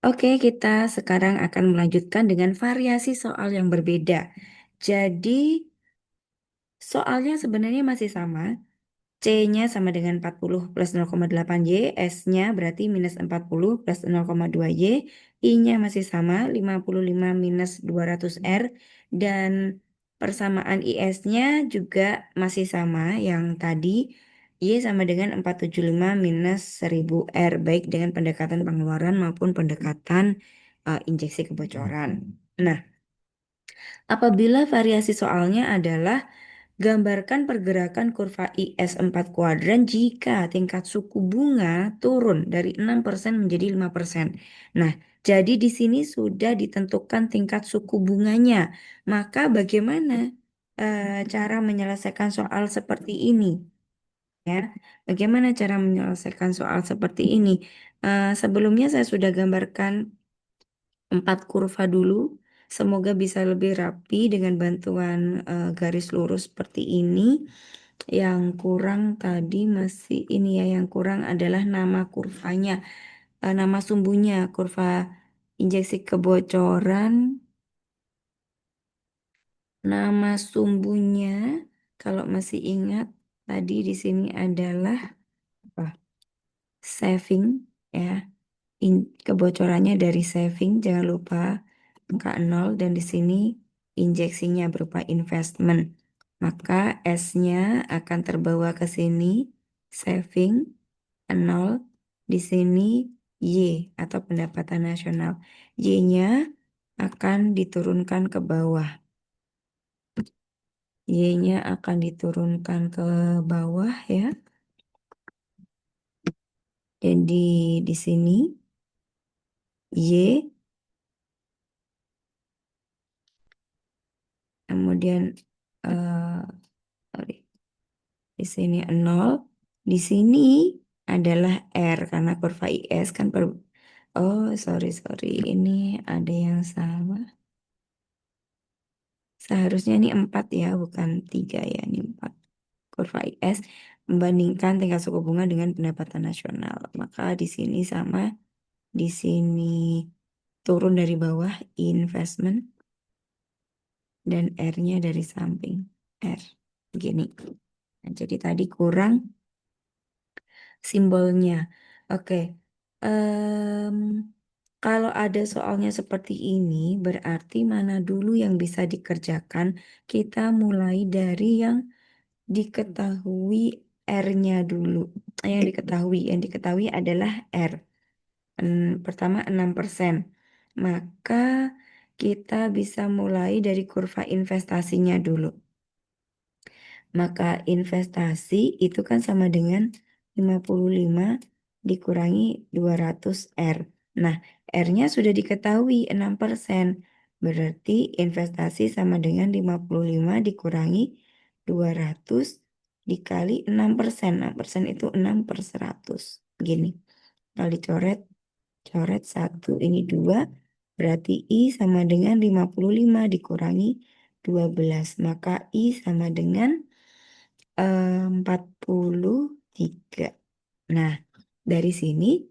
Oke, kita sekarang akan melanjutkan dengan variasi soal yang berbeda. Jadi, soalnya sebenarnya masih sama. C-nya sama dengan 40 plus 0,8Y, S-nya berarti minus 40 plus 0,2Y, I-nya masih sama 55 minus 200R, dan persamaan IS-nya juga masih sama yang tadi, Y sama dengan 475 minus 1000R, baik dengan pendekatan pengeluaran maupun pendekatan injeksi kebocoran. Nah, apabila variasi soalnya adalah gambarkan pergerakan kurva IS 4 kuadran jika tingkat suku bunga turun dari 6% menjadi 5%. Nah, jadi di sini sudah ditentukan tingkat suku bunganya. Maka bagaimana cara menyelesaikan soal seperti ini? Ya, bagaimana cara menyelesaikan soal seperti ini? Sebelumnya saya sudah gambarkan 4 kurva dulu. Semoga bisa lebih rapi dengan bantuan garis lurus seperti ini. Yang kurang tadi masih ini ya, yang kurang adalah nama kurvanya, nama sumbunya, kurva injeksi kebocoran, nama sumbunya. Kalau masih ingat, tadi di sini adalah apa? Saving ya. Kebocorannya dari saving, jangan lupa angka 0 dan di sini injeksinya berupa investment. Maka S-nya akan terbawa ke sini, saving 0, di sini Y atau pendapatan nasional. Y-nya akan diturunkan ke bawah. Y-nya akan diturunkan ke bawah ya. Jadi di sini Y, kemudian eh, sorry, di sini 0, di sini adalah R karena kurva IS kan oh sorry sorry, ini ada yang salah. Seharusnya ini 4 ya, bukan 3 ya, ini 4. Kurva IS membandingkan tingkat suku bunga dengan pendapatan nasional. Maka di sini sama, di sini turun dari bawah investment dan R-nya dari samping. R. Gini. Nah, jadi tadi kurang simbolnya. Oke. Em, Kalau ada soalnya seperti ini, berarti mana dulu yang bisa dikerjakan? Kita mulai dari yang diketahui R-nya dulu. Yang diketahui adalah R. Pertama 6%. Maka kita bisa mulai dari kurva investasinya dulu. Maka investasi itu kan sama dengan 55 dikurangi 200 R. Nah, R-nya sudah diketahui 6%. Berarti investasi sama dengan 55 dikurangi 200 dikali 6%. 6% itu 6 per 100. Gini, kalau dicoret, coret 1, ini 2. Berarti I sama dengan 55 dikurangi 12. Maka I sama dengan 43. Nah, dari sini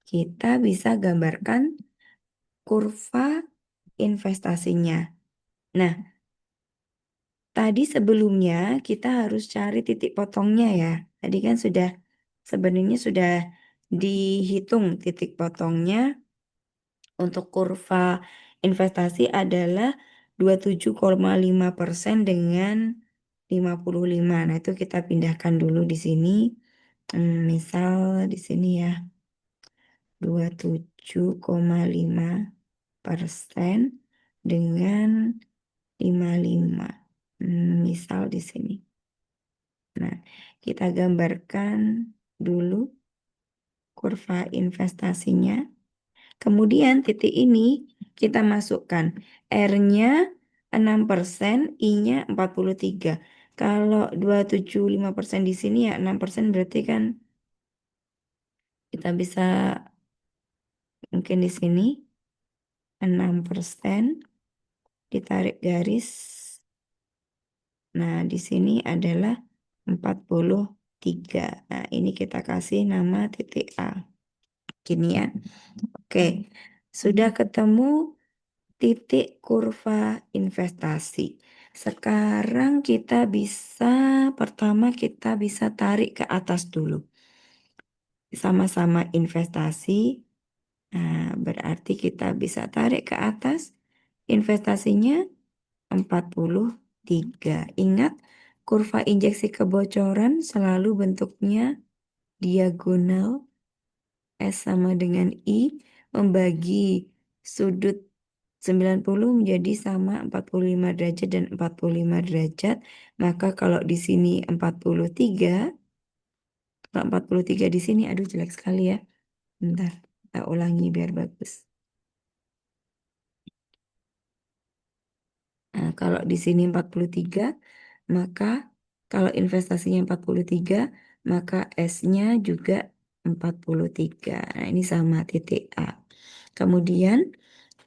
kita bisa gambarkan kurva investasinya. Nah, tadi sebelumnya kita harus cari titik potongnya ya. Tadi kan sebenarnya sudah dihitung titik potongnya untuk kurva investasi adalah 27,5% dengan 55. Nah, itu kita pindahkan dulu di sini. Misal di sini ya 27,5% dengan 55. Misal di sini. Nah, kita gambarkan dulu kurva investasinya. Kemudian titik ini kita masukkan R-nya 6%, I-nya 43. Kalau 275% di sini ya 6% berarti kan kita bisa mungkin di sini 6% ditarik garis. Nah, di sini adalah 43. Nah, ini kita kasih nama titik A. Gini ya. Oke. Sudah ketemu titik kurva investasi. Sekarang pertama kita bisa tarik ke atas dulu. Sama-sama investasi, nah berarti kita bisa tarik ke atas investasinya 43. Ingat, kurva injeksi kebocoran selalu bentuknya diagonal. S sama dengan I membagi sudut 90 menjadi sama 45 derajat dan 45 derajat. Maka kalau di sini 43, kalau 43 di sini, aduh jelek sekali ya. Bentar, kita ulangi biar bagus. Nah, kalau di sini 43, maka kalau investasinya 43, maka S-nya juga 43. Nah, ini sama titik A. Kemudian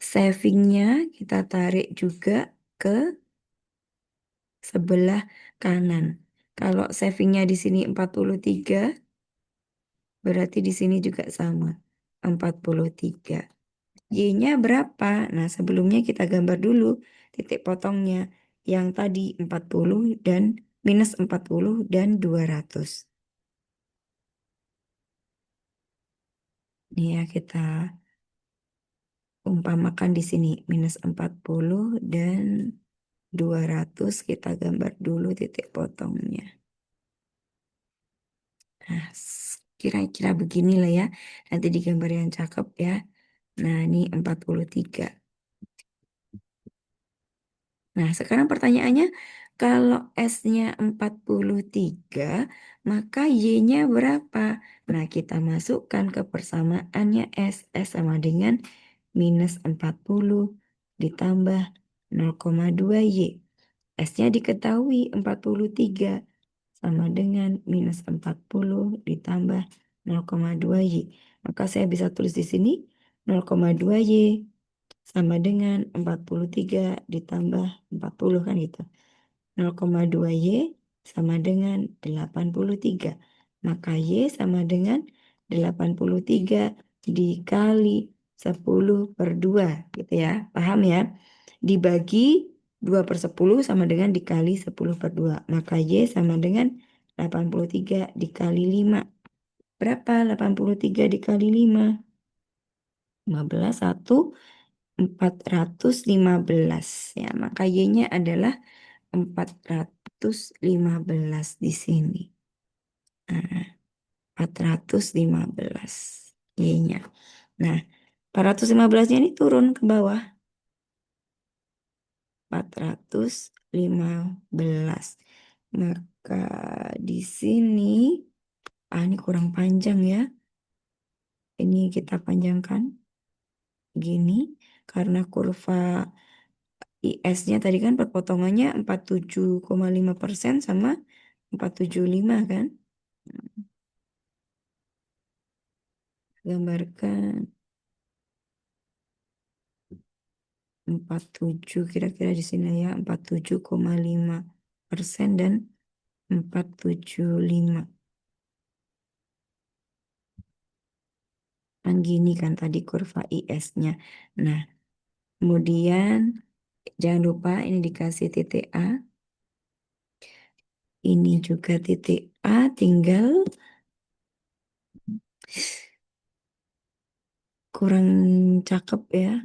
savingnya kita tarik juga ke sebelah kanan. Kalau savingnya di sini 43, berarti di sini juga sama 43. Y-nya berapa? Nah, sebelumnya kita gambar dulu titik potongnya. Yang tadi 40 dan minus 40 dan 200. Ini ya kita umpamakan di sini minus 40 dan 200 kita gambar dulu titik potongnya. Nah, kira-kira beginilah ya. Nanti di gambar yang cakep ya. Nah, ini 43. Nah, sekarang pertanyaannya, kalau S-nya 43, maka Y-nya berapa? Nah, kita masukkan ke persamaannya S. S sama dengan minus 40 ditambah 0,2 Y. S-nya diketahui 43 sama dengan minus 40 ditambah 0,2 Y. Maka saya bisa tulis di sini 0,2 Y sama dengan 43 ditambah 40 kan gitu. 0,2 Y sama dengan 83. Maka Y sama dengan 83 dikali 10/2 gitu ya. Paham ya? Dibagi 2/10 sama dengan dikali 10/2. Maka Y sama dengan 83 dikali 5. Berapa 83 dikali 5? 15, 415 ya, maka Y-nya adalah 415 di sini. Nah, 415 Y-nya. Nah, 415-nya ini turun ke bawah. 415. Maka di sini, ini kurang panjang ya. Ini kita panjangkan gini karena kurva IS-nya tadi kan perpotongannya 47,5% sama 475 kan. Gambarkan 47 kira-kira di sini ya, 47,5% dan 475. Kan gini kan tadi kurva IS-nya. Nah, kemudian jangan lupa ini dikasih titik A. Ini juga titik A, tinggal kurang cakep ya.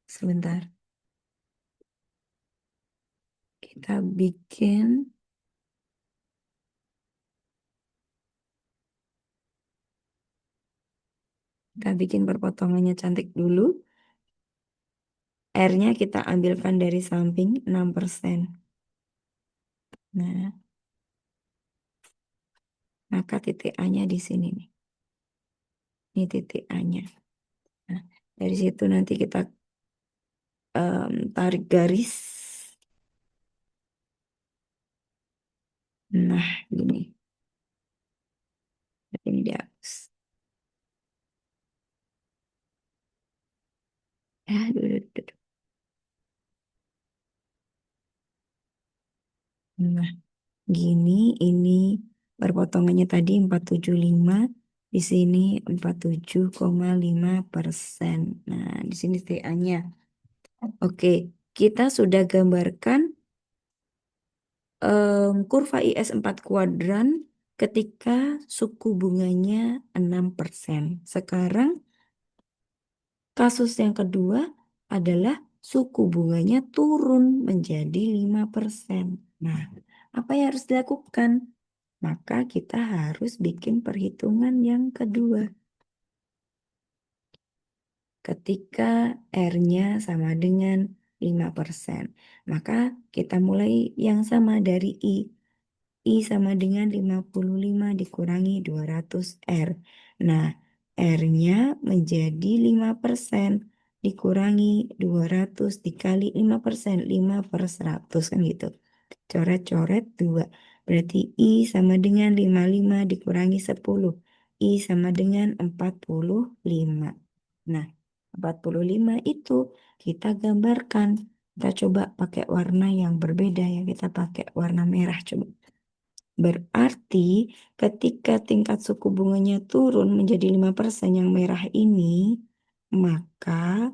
Sebentar. Kita bikin perpotongannya cantik dulu. R-nya kita ambilkan dari samping 6%. Nah, maka titik A-nya di sini nih. Ini titik A-nya. Nah, dari situ nanti kita tarik garis. Nah, gini. Ini dihapus. Duduk, duduk. Nah, gini ini perpotongannya tadi 475 Di sini 47,5%. Nah, di sini TA-nya. Oke, kita sudah gambarkan kurva IS 4 kuadran ketika suku bunganya 6%. Sekarang kasus yang kedua adalah suku bunganya turun menjadi 5%. Nah, apa yang harus dilakukan? Maka kita harus bikin perhitungan yang kedua. Ketika R-nya sama dengan 5%. Maka kita mulai yang sama dari I. I sama dengan 55 dikurangi 200 R. Nah, R-nya menjadi 5%. Dikurangi 200 dikali 5%. 5 per 100 kan gitu. Coret-coret 2. Berarti I sama dengan 55 dikurangi 10. I sama dengan 45. Nah, 45 itu kita gambarkan. Kita coba pakai warna yang berbeda ya. Kita pakai warna merah coba. Berarti ketika tingkat suku bunganya turun menjadi 5% yang merah ini, maka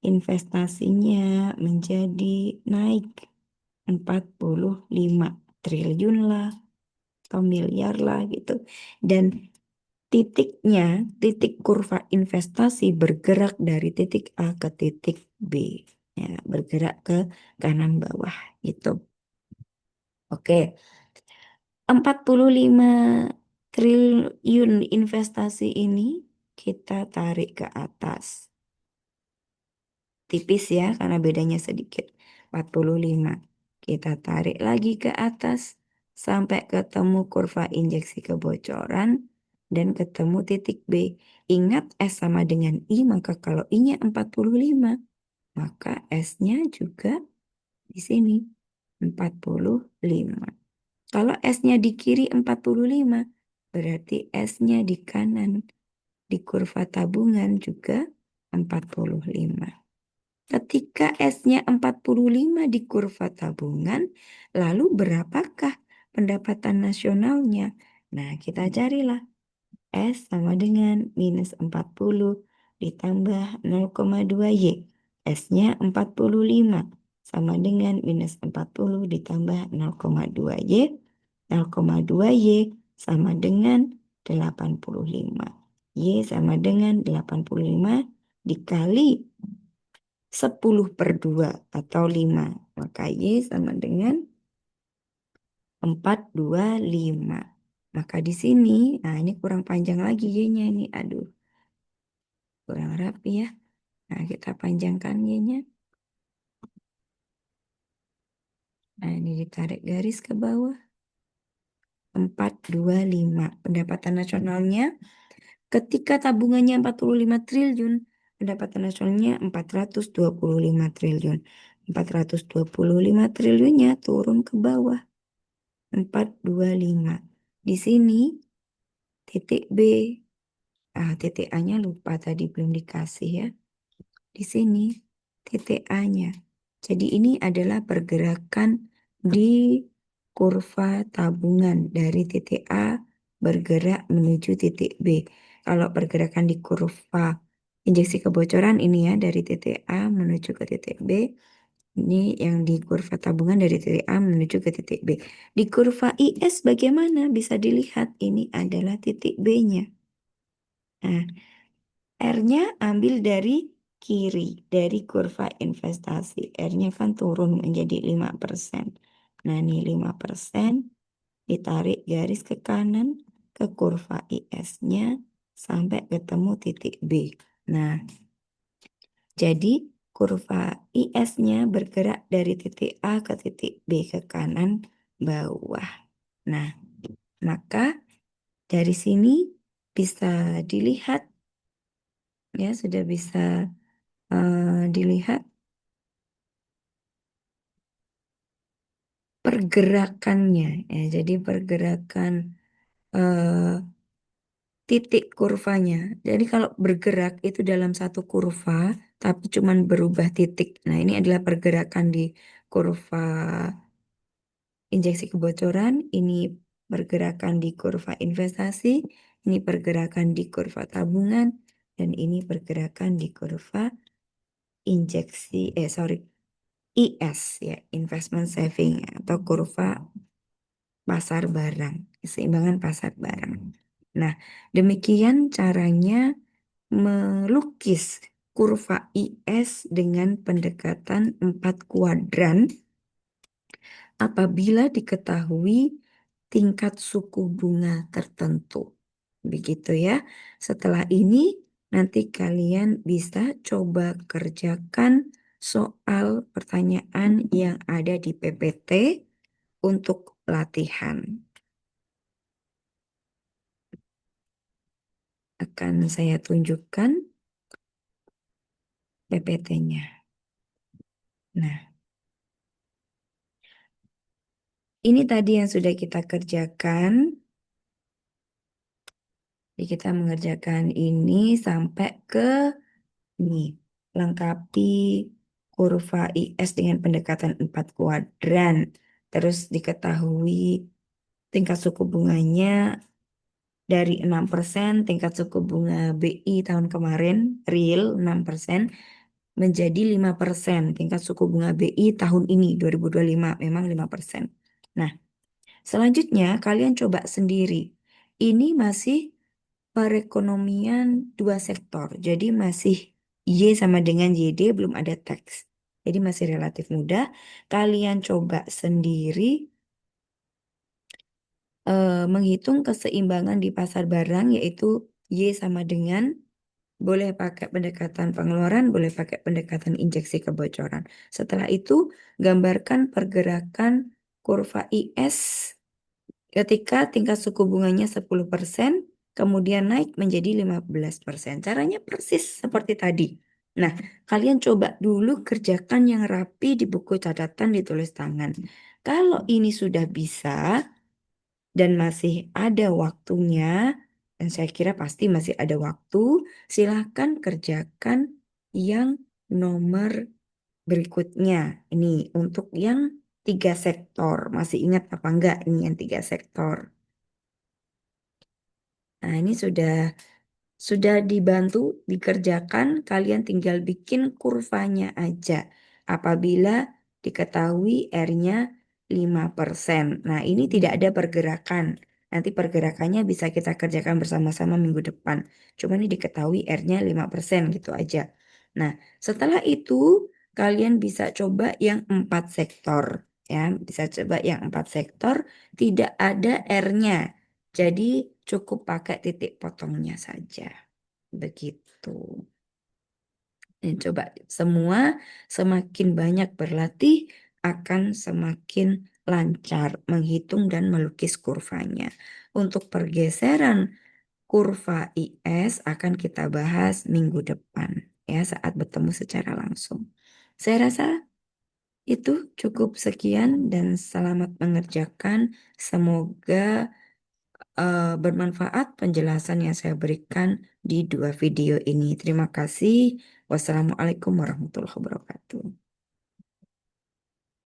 investasinya menjadi naik 45 triliun lah atau miliar lah gitu. Dan titiknya, titik kurva investasi bergerak dari titik A ke titik B. Ya, bergerak ke kanan bawah gitu. Oke, 45 triliun investasi ini kita tarik ke atas. Tipis ya, karena bedanya sedikit. 45. Kita tarik lagi ke atas sampai ketemu kurva injeksi kebocoran dan ketemu titik B. Ingat S sama dengan I, maka kalau I-nya 45, maka S-nya juga di sini 45. Kalau S-nya di kiri 45, berarti S-nya di kanan di kurva tabungan juga 45. Ketika S-nya 45 di kurva tabungan, lalu berapakah pendapatan nasionalnya? Nah, kita carilah. S sama dengan minus 40 ditambah 0,2 Y. S-nya 45 sama dengan minus 40 ditambah 0,2 Y. 0,2 Y sama dengan 85. Y sama dengan 85 dikali 10/2 atau 5. Maka Y sama dengan 425. Maka di sini, nah ini kurang panjang lagi Y-nya ini. Aduh, kurang rapi ya. Nah, kita panjangkan Y-nya. Nah, ini ditarik garis ke bawah. 425. Pendapatan nasionalnya ketika tabungannya 45 triliun, pendapatan nasionalnya 425 triliun. 425 triliunnya turun ke bawah. 425. Di sini titik B. Titik A-nya lupa tadi belum dikasih ya. Di sini titik A-nya. Jadi ini adalah pergerakan di kurva tabungan dari titik A bergerak menuju titik B. Kalau pergerakan di kurva injeksi kebocoran ini ya dari titik A menuju ke titik B. Ini yang di kurva tabungan dari titik A menuju ke titik B. Di kurva IS bagaimana? Bisa dilihat ini adalah titik B-nya. Nah, R-nya ambil dari kiri, dari kurva investasi. R-nya kan turun menjadi 5%. Nah, ini 5% ditarik garis ke kanan ke kurva IS-nya sampai ketemu titik B. Nah, jadi kurva IS-nya bergerak dari titik A ke titik B ke kanan bawah. Nah, maka dari sini bisa dilihat ya sudah bisa dilihat pergerakannya ya. Jadi pergerakan eh, titik kurvanya. Jadi kalau bergerak itu dalam satu kurva tapi cuman berubah titik. Nah, ini adalah pergerakan di kurva injeksi kebocoran, ini pergerakan di kurva investasi, ini pergerakan di kurva tabungan, dan ini pergerakan di kurva injeksi, IS ya, investment saving atau kurva pasar barang, keseimbangan pasar barang. Nah, demikian caranya melukis kurva IS dengan pendekatan 4 kuadran apabila diketahui tingkat suku bunga tertentu. Begitu ya. Setelah ini nanti kalian bisa coba kerjakan soal pertanyaan yang ada di PPT untuk latihan. Akan saya tunjukkan PPT-nya. Nah, ini tadi yang sudah kita kerjakan. Jadi kita mengerjakan ini sampai ke ini. Lengkapi kurva IS dengan pendekatan 4 kuadran. Terus diketahui tingkat suku bunganya dari 6%, tingkat suku bunga BI tahun kemarin, real 6%, menjadi 5%. Tingkat suku bunga BI tahun ini, 2025, memang 5%. Nah, selanjutnya kalian coba sendiri. Ini masih perekonomian dua sektor. Jadi masih Y sama dengan YD, belum ada teks. Jadi masih relatif mudah. Kalian coba sendiri menghitung keseimbangan di pasar barang, yaitu Y sama dengan, boleh pakai pendekatan pengeluaran, boleh pakai pendekatan injeksi kebocoran. Setelah itu, gambarkan pergerakan kurva IS ketika tingkat suku bunganya 10%, kemudian naik menjadi 15%. Caranya persis seperti tadi. Nah, kalian coba dulu kerjakan yang rapi di buku catatan ditulis tangan. Kalau ini sudah bisa dan masih ada waktunya, dan saya kira pasti masih ada waktu, silahkan kerjakan yang nomor berikutnya. Ini untuk yang 3 sektor. Masih ingat apa enggak ini yang 3 sektor? Nah, ini sudah dibantu dikerjakan, kalian tinggal bikin kurvanya aja. Apabila diketahui R-nya 5%. Nah, ini tidak ada pergerakan. Nanti pergerakannya bisa kita kerjakan bersama-sama minggu depan. Cuma ini diketahui R-nya 5% gitu aja. Nah, setelah itu kalian bisa coba yang 4 sektor. Ya, bisa coba yang 4 sektor, tidak ada R-nya. Jadi cukup pakai titik potongnya saja. Begitu. Dan coba semua semakin banyak berlatih akan semakin lancar menghitung dan melukis kurvanya. Untuk pergeseran kurva IS akan kita bahas minggu depan ya saat bertemu secara langsung. Saya rasa itu cukup sekian dan selamat mengerjakan. Semoga bermanfaat penjelasan yang saya berikan di 2 video ini. Terima kasih. Wassalamualaikum warahmatullahi wabarakatuh.